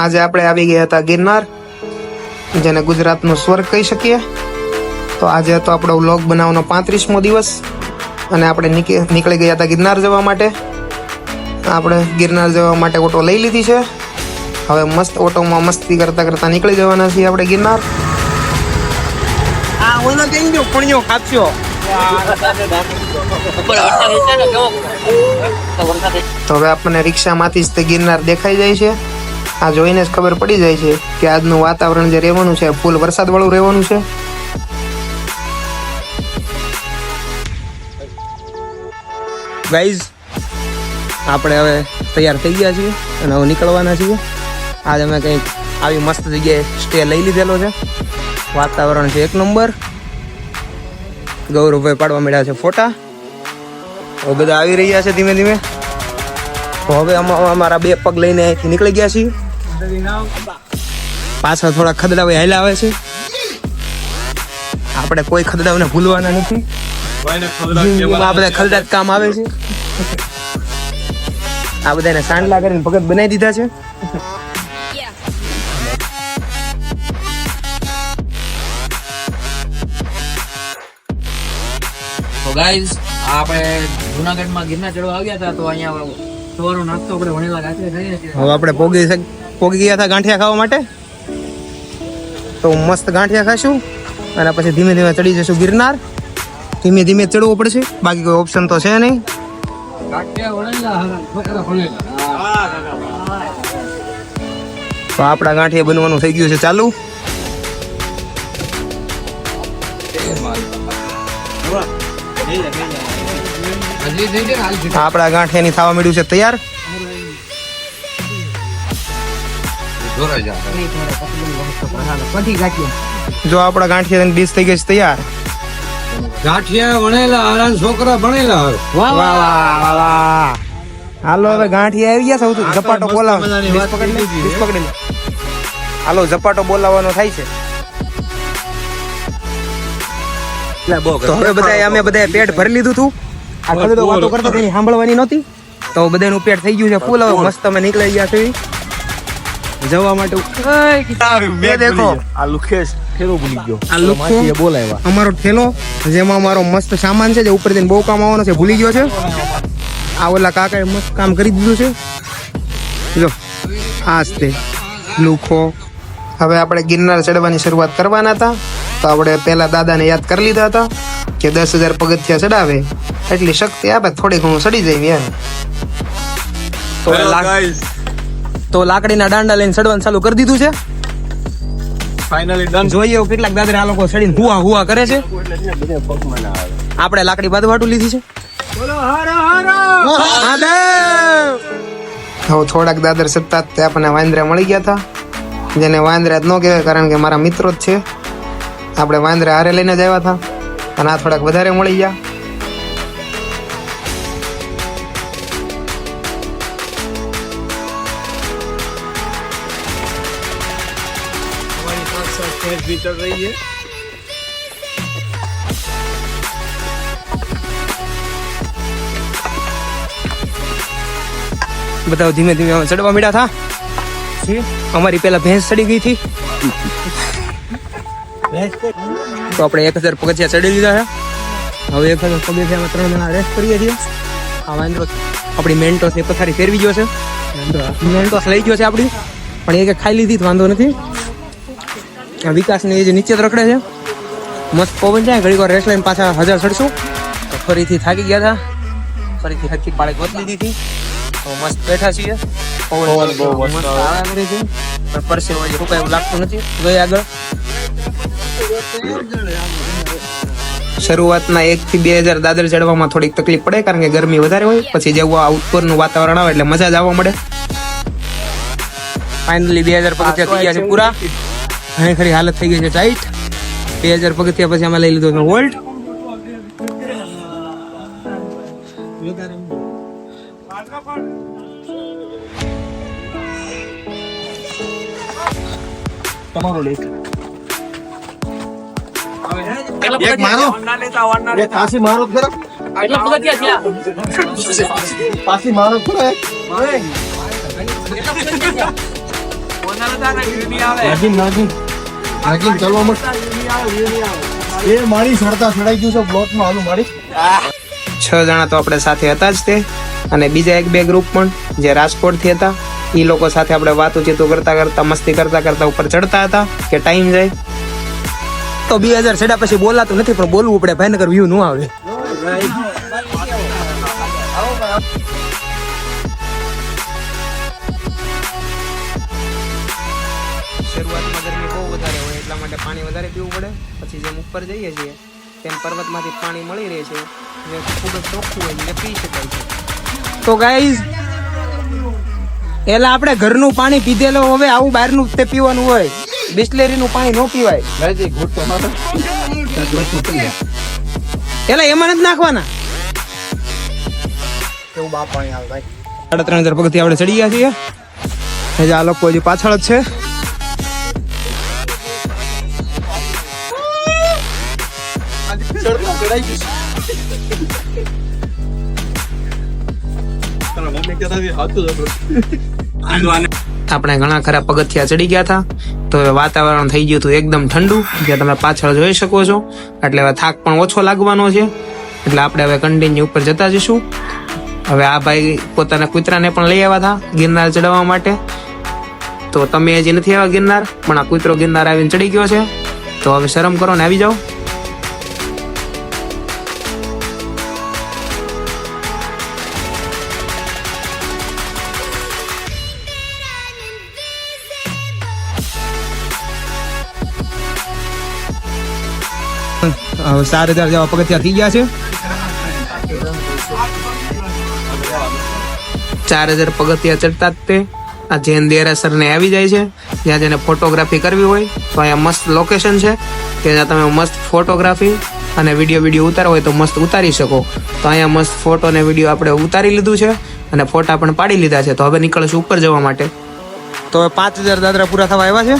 આજે આપણે આવી ગયા હતા ગિરનાર, જેને ગુજરાતનું સ્વર્ગ કહી શકીએ. તો આજે હતો આપણો વ્લોગ બનાવવાનો 35મો દિવસ અને આપણે નીકળી ગયા હતા ગિરનાર જવા માટે. આપણે ગિરનાર જવા માટે ઓટો લઈ લીધી છે. હવે મસ્ત ઓટોમાં મસ્તી કરતા કરતા નીકળી જવાના છીએ આપણે ગિરનાર. આ ઓનો કેમ ગયો પણ્યો ખાચ્યો. તો હવે આપણને રિક્ષામાંથી જ તે ગિરનાર દેખાઈ જાય છે. આ જોઈને જ ખબર પડી જાય છે કે આજનું વાતાવરણ જે રહેવાનું છે ફૂલ વરસાદ વાળું રહેવાનું છે. ગાઈઝ, આપણે હવે તૈયાર થઈ ગયા છીએ અને હવે નીકળવાના છીએ. આજે અમે કંઈક આવી મસ્ત જગ્યાએ સ્ટે લઈ લીધેલો છે. વાતાવરણ છે એક નંબર. ગૌરવભાઈ પાડવા મળ્યા છે ફોટા. હવે બધા આવી રહ્યા છે ધીમે ધીમે. તો હવે અમારા 2 પગ લઈને અહીંથી નીકળી ગયા છીએ. પાછળ થોડા ખદડાઓ હાલ્યા આવે છે. આપણે કોઈ ખદડાઓને ભૂલવાના નથી. આ બધા ખદડા જ કામ આવે છે. આ બધાને સાંડલા કરીને ભગત બનાવી દીધા છે. તો ગાઈઝ, આપણે જુનાગઢમાં ગિરનાર ચડવા આવ્યા હતા. તો અહીંયા સવારનો નાસ્તો આપણે વણેલા ગાંઠિયા ખાઈએ છીએ. હવે આપણે પોગી ગયા હતા ગાંઠિયા ખાવા માટે. તો મસ્ત ગાંઠિયા ખાશું અને પછી ધીમે ધીમે ચડી જશું ગિરનાર. ધીમે ધીમે ચડવું પડશે, બાકી કોઈ ઓપ્શન તો છે નહીં. તો આપણા ગાંઠિયા બનવાનું થઈ ગયું છે ચાલુ. આપણા ગાંઠિયાની થવા મળ્યું છે તૈયાર. જો આપણા ગાંઠિયા ડીશ થઈ ગઈ છે તૈયાર. ગાંઠિયા વણેલા હારા છોકરા ભણેલા. વાહ વાહ વાહ. હાલો હવે ગાંઠિયા આવી ગયા. સૌથી ઝપાટો બોલાવવાનો. પકડી લે. હાલો ઝપાટો બોલાવવાનો થાય છે. તો હવે અમે બધા પેટ ભરી લીધું હતું. આ ખડો વાતો કરતા તેની સાંભળવાની નહોતી. તો બધાનું પેટ થઈ ગયું છે ફૂલ. હવે મસ્ત અમે નીકળી ગયા છે જવા માટે. દેખો આ લુખેશ ઠેલો ભૂલી ગયો. આ લુખો બોલાવ્યા અમારો ઠેલો, જેમાં અમારો મસ્ત સામાન છે જે ઉપર જઈને બહુ કામ આવવાનો છે, ભૂલી ગયો છે. આ ઓલા કાકાએ મસ્ત કામ કરી દીધું છે. જો આ જ તે લુખો. હવે આપણે ગિરનાર ચડવાની શરૂઆત કરવાના હતા. તો આપણે પહેલા દાદાને યાદ કરી લીધા હતા કે 10,000 પગથિયા ચડાવે એટલી શક્તિ આપે, થોડી ઘણું ચડી જાય યાર. તો લાકડીના દાંડા લઈને ચડવાનું ચાલુ કરી દીધું છે. Finally done. જોઈએ કેટલાક દાદરા આ લોકો ચડીને હુઆ કરે છે. આપણે લાકડી બાદવાટું લીધી છે. હવે થોડાક દાદર સત્તા તે આપણને વાંદરા મળી ગયા હતા, જેને વાંદરા જ ન કહેવાય કારણ કે મારા મિત્રો જ છે. આપણે વાંદરા હારે લઈને જ આવ્યા હતા અને આ થોડાક વધારે મળી ગયા. चल रही है. बताओ धीमे धीमे चढ़वा मिला था. हमारी पहला भैंस चढ़ी गई थी. तो આપણે 1000 પગથિયા ચડી લીધા છે. હવે 1000 પગથિયામાં 3 જણા રેસ્ટ કરીએ છીએ. આ વાંદરો આપણી મેન્ટોસની પથારી ફેરવી ગયો છે. મેન્ટોસ લઈ ગયો છે આપણી, પણ એ કે ખાઈ લીધી તો વાંધો નથી. વિકાસની જે નીચે રખડે છે. મસ્ત પવન જાય, ઘડીક વાર રેસ્ટ લઈને પાછા 1000 ચડશું. તો ફરીથી થાકી ગયા હતા. ફરીથી હરખી પાળે ગોત લીધી હતી. તો મસ્ત બેઠા છીએ. પવન બહુ મસ્ત આવે છે, પણ પરસેવો હજી રૂપાય એવું લાગતું નથી. ગઈ આગળ શરૂઆતના 1 થી 2000 દાદર ચડવામાં થોડીક તકલીફ પડે કારણ કે ગરમી વધારે હોય. પછી જેવું આ ઉપરનું વાતાવરણ આવે એટલે મજા જ આવવા મળે. ફાઇનલી 2000 પગથિયા થઈ ગયા છે પૂરા. ઘણી ખરી હાલત થઈ ગઈ છે ટાઈટ. 2000 પગથિયા પછી અમે લઈ લીધો છે વોલ્ટ. તમારો લેખ એક મારો એક પાછી મારો ખરો. કેટલા પગથિયા થયા? પાછી મારો ખરો. નાગીન ચાલવા મત. એ મારી સડતા સડાઈ ગયું છે બ્લોકમાં હાલું મારી. 6 જણા તો આપણે સાથે હતા જ તે, અને બીજા 1-2 ગ્રુપ પણ જે રાજકોટ થી હતા, એ લોકો સાથે આપણે વાતચીતો કરતા કરતા મસ્તી કરતા કરતા ઉપર ચડતા હતા કે ટાઈમ જાય. તો 2000 ચડ્યા પછી બોલાતું નથી, પણ બોલવું પડે, ભાઈનગર વ્યૂ ન આવે. શરૂઆતમાં ગરમી બહુ વધારે હોય એટલા માટે પાણી વધારે પીવું પડે. પછી જેમ ઉપર જઈએ છીએ તેમ પર્વતમાંથી પાણી મળી રહે છે, જે ખૂબ જ ચોખ્ખું હોય એટલે પી શકાય છે. તો ગાઈઝ, એલા આપણે ઘરનું પાણી પીધેલો, હવે આવું બહારનું તે પીવાનું હોય. બિસ્લેરીનું પાણી ન પીવાય. એલા એમાં નથી નાખવાના. કેવું બાપ પાણી આવે ભાઈ. 3500 પગથી આપણે ચડી ગયા છીએ. હજી આ લોકો હજી પાછળ જ છે. સડતા સડાઈ ગયું છે. તારા મમ્મી કહેતા હતી હાથું જ હતું. આપણે ઘણા ખરા પગથિયા ચડી ગયા હતા. તો હવે વાતાવરણ થઈ ગયું હતું એકદમ ઠંડુ, જે તમે પાછળ જોઈ શકો છો. એટલે હવે થાક પણ ઓછો લાગવાનો છે. એટલે આપણે હવે કન્ટિન્યુ ઉપર જતા જઈશું. હવે આ ભાઈ પોતાના કૂતરાને પણ લઈ આવ્યા હતા ગિરનાર ચડવા માટે. તો તમે હજી નથી આવ્યા ગિરનાર, પણ આ કૂતરો ગિરનાર આવીને ચડી ગયો છે. તો હવે શરમ કરો ને આવી જાઓ. હવે 4000 જેવા પગથિયા થઈ ગયા છે. 4000 પગથિયા ચડતા જ તે આ જૈન દેરાસર ને આવી જાય છે. જ્યાં જેને ફોટોગ્રાફી કરવી હોય તો અહીંયા મસ્ત લોકેશન છે કે જ્યાં તમે મસ્ત ફોટોગ્રાફી અને વિડીયો ઉતારવો હોય તો મસ્ત ઉતારી શકો. તો અહીંયા મસ્ત ફોટો ને વિડીયો આપણે ઉતારી લીધું છે અને ફોટા પણ પાડી લીધા છે. તો હવે નીકળશું ઉપર જવા માટે. તો હવે 5000 દાદરા પૂરા થવા આવ્યા છે.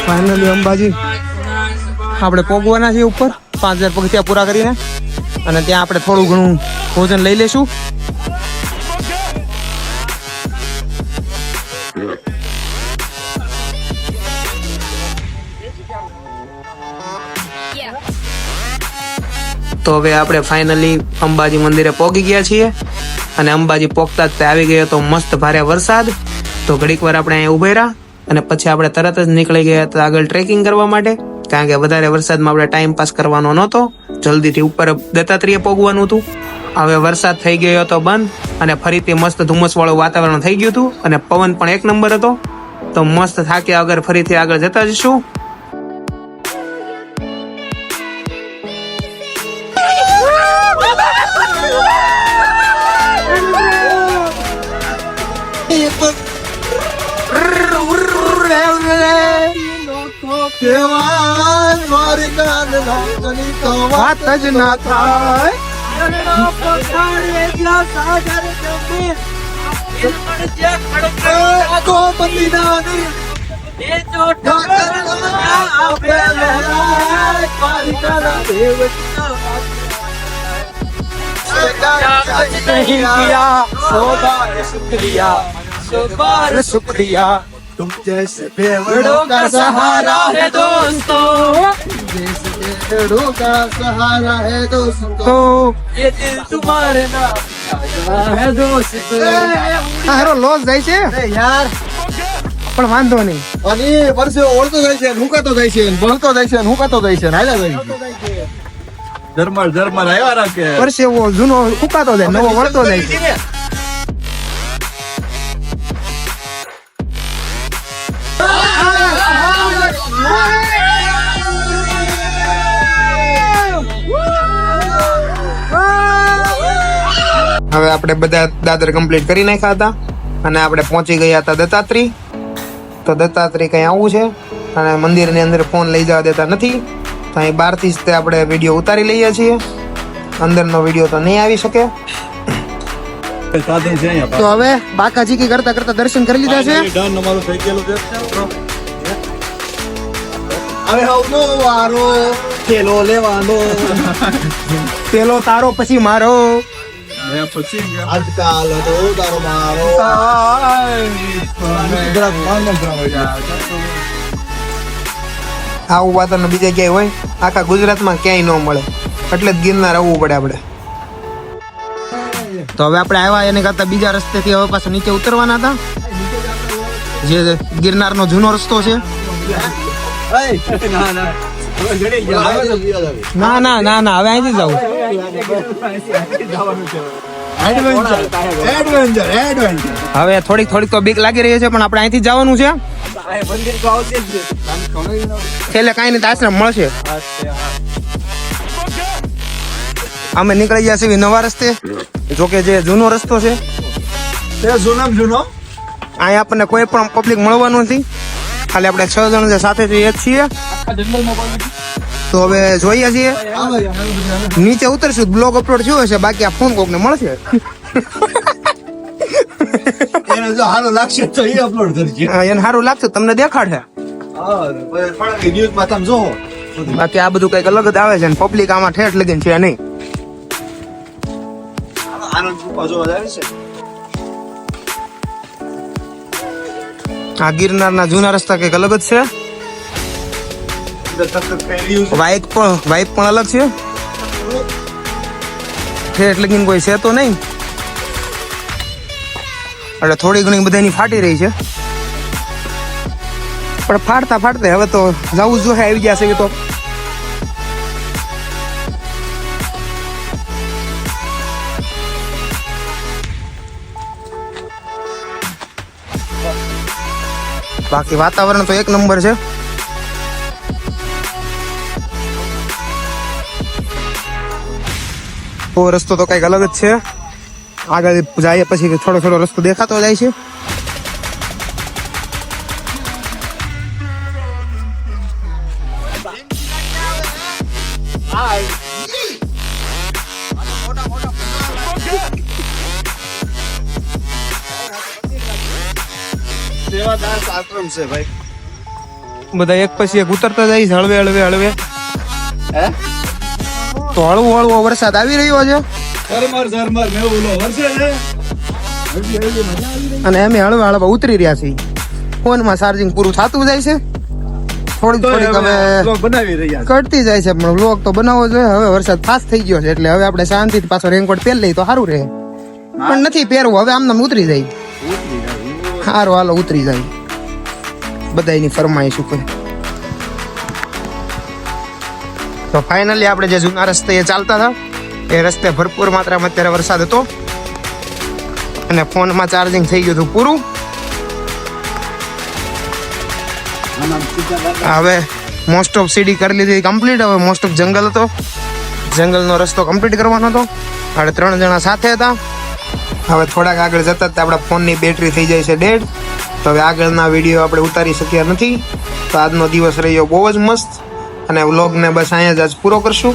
ફાઇનલી અંબાજી આપણે પહોંચવાના છીએ ઉપર 5000 પગથિયા પૂરા કરીને, અને ત્યાં આપણે થોડું ઘણું ભોજન લઈ લેશું. તો હવે આપણે ફાઇનલી અંબાજી મંદિરે પહોંચી ગયા છીએ, અને અંબાજી પહોંચતા જ આવી ગયો તો મસ્ત ભારે વરસાદ. તો ઘડીક વાર આપણે અહીંયા ઉભા રહ્યા અને પછી આપણે તરત જ નીકળી ગયા હતા આગળ ટ્રેકિંગ કરવા માટે. કારણ કે વધારે વરસાદમાં આપણે ટાઈમ પાસ કરવાનો નહોતો, જલ્દીથી ઉપર દત્તાત્રેય પહોંચવાનું હતું. હવે વરસાદ થઈ ગયો હતો બંધ, અને ફરીથી મસ્ત ધુમ્મસ વાળું વાતાવરણ થઈ ગયું હતું, અને પવન પણ 1 નંબર હતો. તો મસ્ત થાક્યા વગર ફરીથી આગળ જતા જશું. વાત જ ના થાય. शुक्रिया तुम जैसे बेवड़ों का सहारा है दोस्तों, जैसे बेवड़ों का सहारा है दोस्तों, ये दिल तुम्हारे नाम है दोस्तों. હારો લોસ જાય છે યાર, પણ વાંધો નહીં. અને વર્ષે ઓળતો જાય છે, હુકાતો જાય છે, બળતો જાય છે, હુકાતો જાય છે, હાલ્યા જાય છે. ધર્મર આવ્યા રાખે વર્ષે જૂનો ફૂકાતો જાય, નવો વળતો જાય છે. હવે આપણે બધા દાદર કમ્પ્લીટ કરી નાખ્યા હતા, અને આપણે પહોંચી ગયા હતા દત્તાત્રેય. તો દત્તાત્રેય કઈ આવું છે, અને મંદિરની અંદર ફોન લઈ જવા દેતા નથી. તો અહીં બહારથી જ તે આપણે વિડીયો ઉતારી લઈએ છીએ, અંદરનો વિડીયો તો નહીં આવી શકે. તો હવે બાકાજીકી કરતા કરતા દર્શન કરી લીધા છે. ડન અમારું થઈ ગયેલું છે. હવે આવનો વારો ખેલો લેવાનો. પેલો તારો પછી મારો. આજકાલ તો તારો મારો ગુજરાત આવું વાતાવરણ બીજે ક્યાંય હોય આખા ગુજરાતમાં ક્યાંય ન મળે એટલે જ ગિરનાર આવવું પડે આપણે. તો હવે આપણે આવ્યા એને કરતા બીજા રસ્તેથી હવે પાછા નીચે ઉતરવાના હતા, જે ગિરનારનો જૂનો રસ્તો છે. ના ના ના ના હવે અહીંથી જવું. હવે થોડીક થોડીક તો બીક લાગી રહી છે પણ આપણે અહીંથી જવાનું છે. છેલ્લે કાંઈ નહીં તો આશ્રમ મળશે. અમે નીકળી ગયા છીએ નવા રસ્તે, જોકે જે જૂનો રસ્તો છે જૂનો અહીંયા આપણને કોઈ પણ પબ્લિક મળવાનું નથી, ખાલી આપણે 6 જણ જે સાથે જઈએ છીએ. તો હવે જોઈએ છીએ નીચે ઉતરશું, બ્લોગ અપલોડ થયો હશે, બાકી આ ફોન કોકને મળશે. એને જો સારું લાગશે તો એ અપલોડ કરજે. એને સારું લાગશે તમને દેખાડશે, ન્યૂઝમાં તમે જોવો. બાકી આ બધું કઈક અલગ જ આવે છે ને પબ્લિક આમાં ઠેઠ લગીને છે નહીં. આનંદ રૂપા જોવા જાય છે. આ ગિરનારના જૂના રસ્તા કઈક અલગ જ છે. વાઇક પણ અલગ છે, ઠેઠ લગીને કોઈ છે તો નહીં, એટલે થોડી ઘણી બધાની ફાટી રહી છે. પણ ફાટતા ફાટતા હવે તો જવું જોઈએ, આવી ગયા છે તો. બાકી વાતાવરણ તો એક નંબર છે. તો રસ્તો તો કઈક અલગ જ છે, આગળ જાય પછી થોડો થોડો રસ્તો દેખાતો જાય છે. સેવાદાસ આશ્રમ છે ભાઈ. બધા એક પછી એક ઉતરતા જાય છે, હળવે હળવે હળવે. હે તો હળવો હળવો વરસાદ આવી રહ્યો છે ઝરમર ને ઓલો વરસે છે. અને અમે હળવા હળવા ઉતરી રહ્યા છીએ. ફોનમાં ચાર્જિંગ પૂરું થતું જાય છે, થોડીક થોડીક હવે બ્લોગ બનાવી રહ્યા છે. કટતી જાય છે, પણ વ્લોગ તો બનાવવો જોઈએ. હવે વરસાદ ફાસ્ટ થઈ ગયો છે એટલે હવે આપણે શાંતિથી પાછો રેનકોટ પહેરી લઈએ તો સારું રહે, પણ નથી પહેરવું. હવે આમ ઉતરી જાય. સારું હાલો ઉતરી જાય, બધાની ફરમાઈશ ઉપર. તો ફાઇનલી આપણે જે જૂના રસ્તે ચાલતા હતા એ રસ્તે ભરપૂર માત્રામાં અત્યારે વરસાદ હતો અને ફોનમાં ચાર્જિંગ થઈ ગયું હતું પૂરું. હવે મોસ્ટ ઓફ સીડી કરી લીધી કમ્પ્લીટ. હવે મોસ્ટ ઓફ જંગલ હતો, જંગલનો રસ્તો કમ્પ્લીટ કરવાનો હતો. આપણે 3 જણા સાથે હતા. હવે થોડાક આગળ જતા જ આપણા ફોનની બેટરી થઈ જાય છે ડેડ, તો હવે આગળના વિડીયો આપણે ઉતારી શક્યા નથી. તો આજનો દિવસ રહ્યો બહુ જ મસ્ત અને વ્લોગને બસ અહીંયા જ આજ પૂરો કરશું.